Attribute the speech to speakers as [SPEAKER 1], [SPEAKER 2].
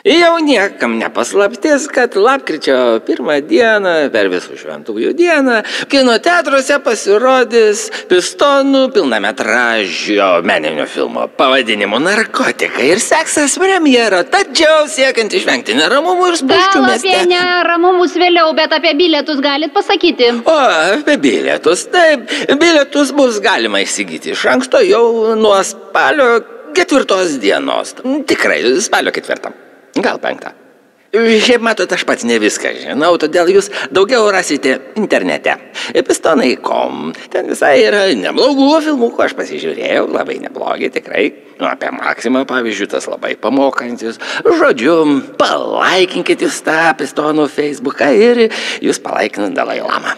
[SPEAKER 1] Jau niekam nepaslaptis, kad lapkričio 1 dieną, per Visų šventųjų dieną, kino teatruose pasirodys Pistonų pilnametražio meninio filmo pavadinimu Narkotikai ir seksas premjera, tačiau siekiant išvengti neramumų ir spūsčių mieste.
[SPEAKER 2] Gal apie neramumus vėliau, bet apie bilietus galit pasakyti?
[SPEAKER 1] O, apie bilietus, taip, bilietus bus galima įsigyti iš anksto jau nuo spalio 4 dienos. Tikrai, spalio 4. Gal 5. Šiaip matot, aš pats ne viską žinau, todėl jūs daugiau rasite internete. Pistonai.com. Ten visai yra neblogų filmukų, aš pasižiūrėjau, labai neblogi, tikrai. Apie Maksimą, pavyzdžiui, tas labai pamokantis. Žodžiu, palaikinkit jūs tą Pistonų Facebooką ir jūs palaikinat Dalai Lamą.